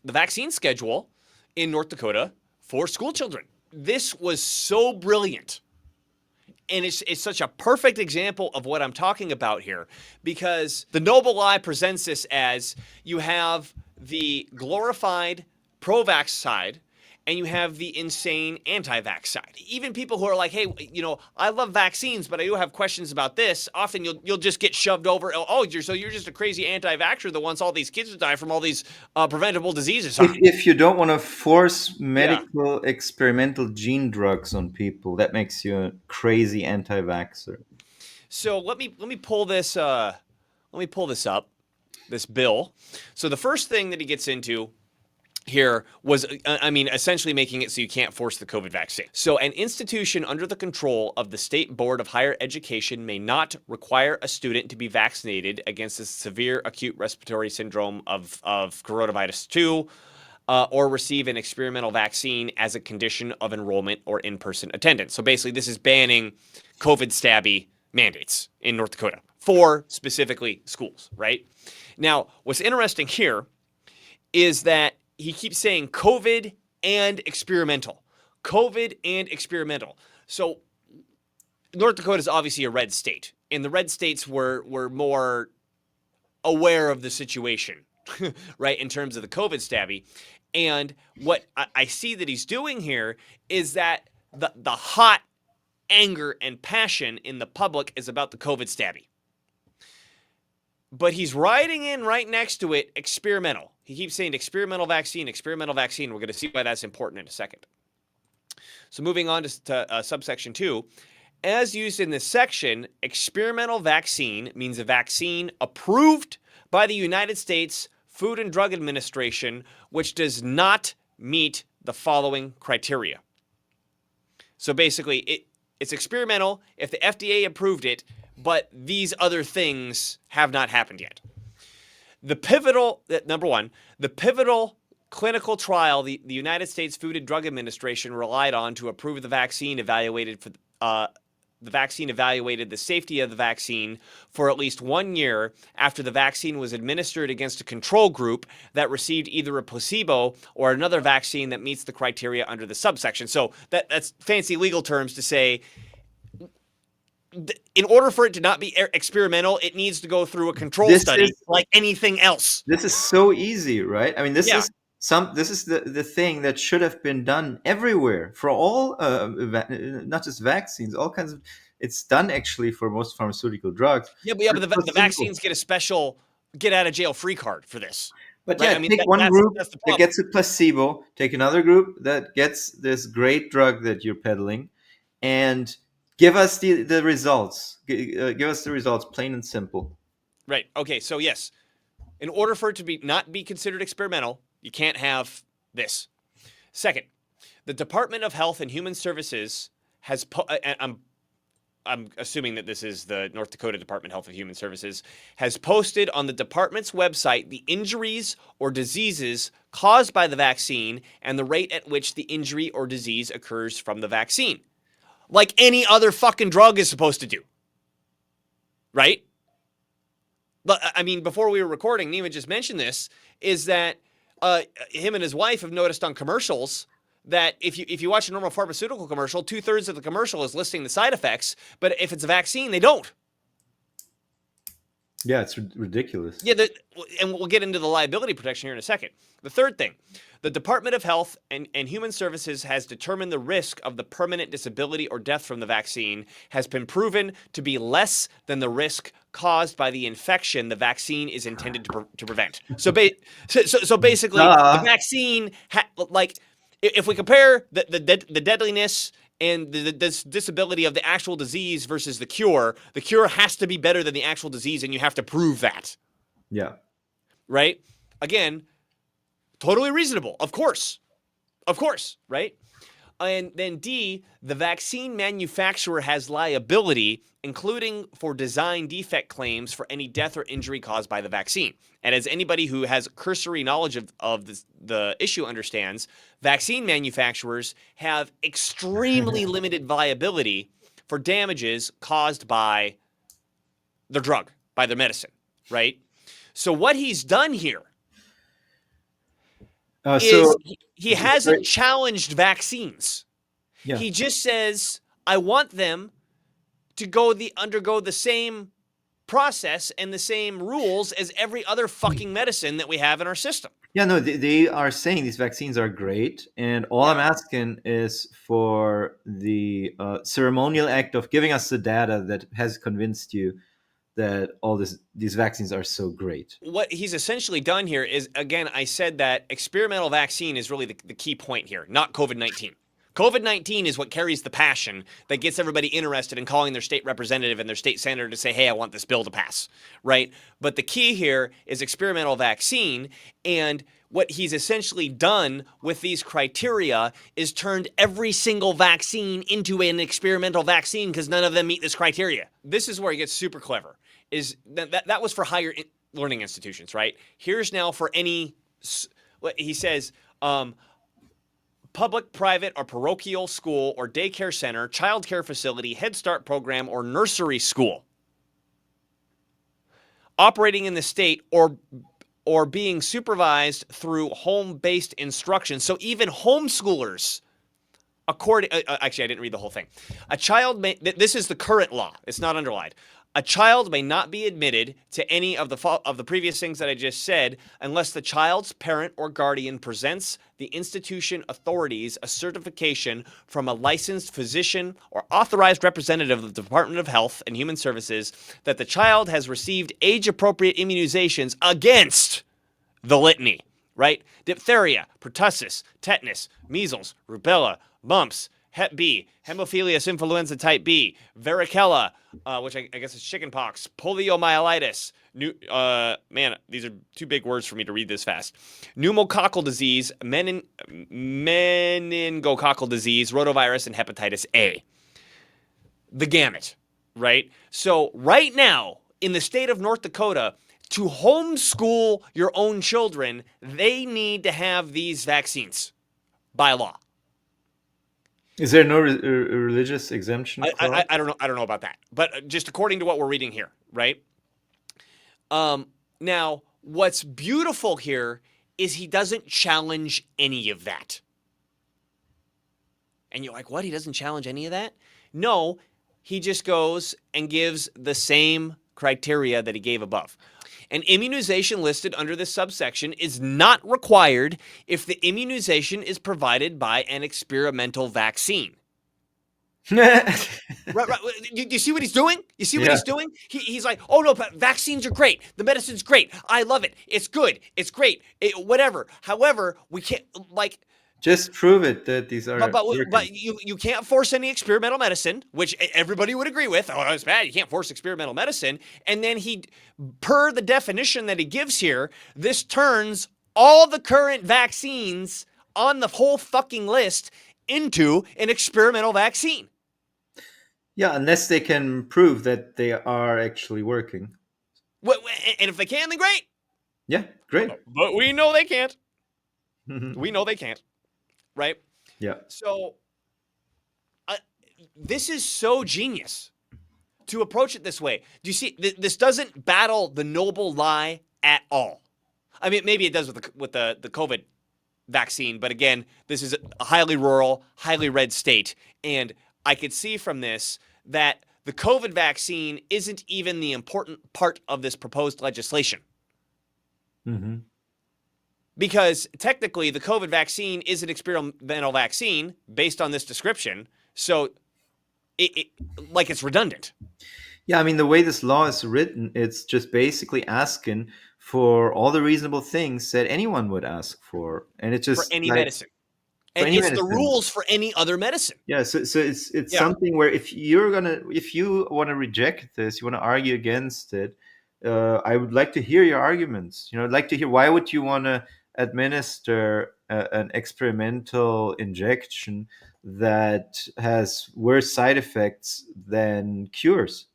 the vaccine schedule in North Dakota for school children. This was so brilliant. And it's such a perfect example of what I'm talking about here, because the noble lie presents this as you have the glorified pro-vax side and you have the insane anti-vax side. Even people who are like, hey, I love vaccines, but I do have questions about this. Often you'll just get shoved over. Oh, you're just a crazy anti-vaxxer that wants all these kids to die from all these preventable diseases. If you don't want to force Yeah. medical experimental gene drugs on people, that makes you a crazy anti-vaxxer. So let me pull this up, this bill. So the first thing that he gets into here was, essentially making it so you can't force the COVID vaccine. So an institution under the control of the State Board of Higher Education may not require a student to be vaccinated against the severe acute respiratory syndrome of coronavirus 2 or receive an experimental vaccine as a condition of enrollment or in-person attendance. So basically, this is banning COVID stabby mandates in North Dakota for specifically schools, right? Now, what's interesting here is that he keeps saying COVID and experimental. COVID and experimental. So North Dakota is obviously a red state, and the red states were more aware of the situation, right, in terms of the COVID stabby. And what I see that he's doing here is that the hot anger and passion in the public is about the COVID stabby. But he's writing in right next to it experimental. He keeps saying experimental vaccine, experimental vaccine. We're going to see why that's important in a second. So moving on to subsection 2. As used in this section, experimental vaccine means a vaccine approved by the United States Food and Drug Administration, which does not meet the following criteria. So basically, it's experimental if the FDA approved it, but these other things have not happened yet. Number one, the pivotal clinical trial the United States Food and Drug Administration relied on to approve the vaccine evaluated the safety of the vaccine for at least 1 year after the vaccine was administered against a control group that received either a placebo or another vaccine that meets the criteria under the subsection. So that's fancy legal terms to say, in order for it to not be experimental, it needs to go through a control study like anything else. This is so easy, right? I mean, this Yeah. is the thing that should have been done everywhere for all, not just vaccines, all kinds of. It's done actually for most pharmaceutical drugs. Yeah, but the vaccines get a special get out of jail free card for this. But Right? yeah, I mean, take one that's group the that problem. gets a placebo, take another group that gets this great drug that you're peddling, and give us the results. Give us the results, plain and simple. Right. Okay. So yes, in order for it to not be considered experimental, you can't have this. Second, the Department of Health and Human Services has. I'm assuming that this is the North Dakota Department of Health and Human Services, has posted on the department's website the injuries or diseases caused by the vaccine and the rate at which the injury or disease occurs from the vaccine. Like any other fucking drug is supposed to do. Right? But I mean, before we were recording, Nima just mentioned this, is that him and his wife have noticed on commercials that if you watch a normal pharmaceutical commercial, 2/3 of the commercial is listing the side effects, but if it's a vaccine, they don't. Yeah, it's ridiculous. Yeah, and we'll get into the liability protection here in a second. The third thing, the Department of Health and Human Services has determined the risk of the permanent disability or death from the vaccine has been proven to be less than the risk caused by the infection the vaccine is intended to prevent. So basically, the vaccine, if we compare the deadliness and the disability of the actual disease versus the cure has to be better than the actual disease, and you have to prove that. Yeah. Right? Again, totally reasonable. Of course, right? And then D, the vaccine manufacturer has liability, including for design defect claims for any death or injury caused by the vaccine. And as anybody who has cursory knowledge of the issue understands, vaccine manufacturers have extremely limited liability for damages caused by their drug, by their medicine, right? So what he's done here is So he hasn't challenged vaccines. yeah. He just says, I want them to undergo the same process and the same rules as every other fucking medicine that we have in our system. Yeah, no, they are saying these vaccines are great, and all I'm Yeah. asking is for the ceremonial act of giving us the data that has convinced you that these vaccines are so great. What he's essentially done here is, again, I said that experimental vaccine is really the key point here, not COVID-19. COVID-19 is what carries the passion that gets everybody interested in calling their state representative and their state senator to say, hey, I want this bill to pass, right? But the key here is experimental vaccine. And what he's essentially done with these criteria is turned every single vaccine into an experimental vaccine because none of them meet this criteria. This is where he gets super clever. Is that was for higher learning institutions, right? Here's now for any, he says, public, private, or parochial school or daycare center, child care facility, Head Start program, or nursery school operating in the state or being supervised through home-based instruction. So even homeschoolers, actually, I didn't read the whole thing. A child may, this is the current law. It's not underlined. A child may not be admitted to any of the previous things that I just said unless the child's parent or guardian presents the institution authorities a certification from a licensed physician or authorized representative of the Department of Health and Human Services that the child has received age-appropriate immunizations against the litany, right? Diphtheria, pertussis, tetanus, measles, rubella, mumps, Hep B, Haemophilus influenza type B, varicella, which I guess is chickenpox, poliomyelitis, man, these are too big words for me to read this fast. Pneumococcal disease, meningococcal disease, rotavirus, and hepatitis A. The gamut, right? So right now, in the state of North Dakota, to homeschool your own children, they need to have these vaccines by law. Is there no religious exemption clause? I don't know. I don't know about that, but just according to what we're reading here, right? Now, what's beautiful here is he doesn't challenge any of that. And you're like, what? He doesn't challenge any of that? No, he just goes and gives the same criteria that he gave above. An immunization listed under this subsection is not required if the immunization is provided by an experimental vaccine. Right. You see what he's doing? You see what he's doing? He's like, oh no, vaccines are great. The medicine's great. I love it. It's good. It's great. Whatever. However, we can't just prove it that these are. But you can't force any experimental medicine, which everybody would agree with. Oh, that's bad. You can't force experimental medicine. And then per the definition that he gives here, this turns all the current vaccines on the whole fucking list into an experimental vaccine. Yeah, unless they can prove that they are actually working. And if they can, then great. Yeah, great. But we know they can't. We know they can't. Right? Yeah. So this is so genius to approach it this way. Do you see? This doesn't battle the noble lie at all. I mean, maybe it does with the COVID vaccine, but again, this is a highly rural, highly red state, and I could see from this that the COVID vaccine isn't even the important part of this proposed legislation. Mm-hmm. Because technically, the COVID vaccine is an experimental vaccine based on this description, so it's redundant. Yeah, I mean, the way this law is written, it's just basically asking for all the reasonable things that anyone would ask for, and it's just for any medicine. And it's the rules for any other medicine. Yeah, so it's something where if you want to reject this, you want to argue against it, I would like to hear your arguments. I'd like to hear why would you want to administer an experimental injection that has worse side effects than cures.